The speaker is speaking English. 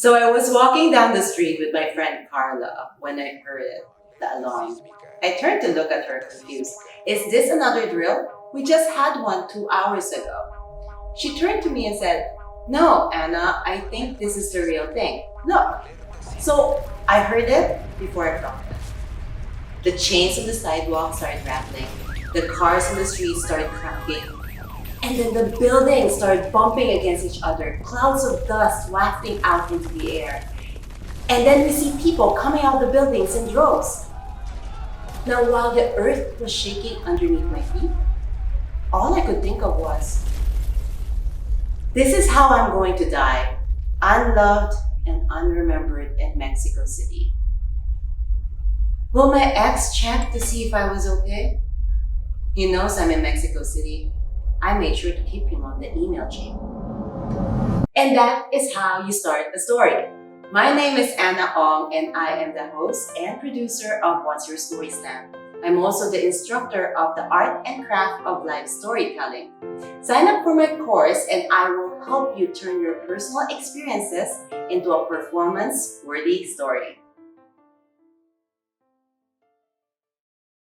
So I was walking down the street with my friend Carla when I heard the alarm. I turned to look at her confused. Is this another drill? We just had one 2 hours ago. She turned to me and said, No, Anna, I think this is the real thing. Look. So I heard it before I felt it. The chains on the sidewalk started rattling. The cars in the street started cracking. And then the buildings started bumping against each other, clouds of dust wafting out into the air. And then we see people coming out of the buildings in droves. Now, while the earth was shaking underneath my feet, all I could think of was, this is how I'm going to die, unloved and unremembered in Mexico City. Will my ex check to see if I was okay? He knows I'm in Mexico City. I made sure to keep him on the email chain. And that is how you start a story. My name is Anna Ong, and I am the host and producer of What's Your Story Slam. I'm also the instructor of the art and craft of live storytelling. Sign up for my course and I will help you turn your personal experiences into a performance-worthy story.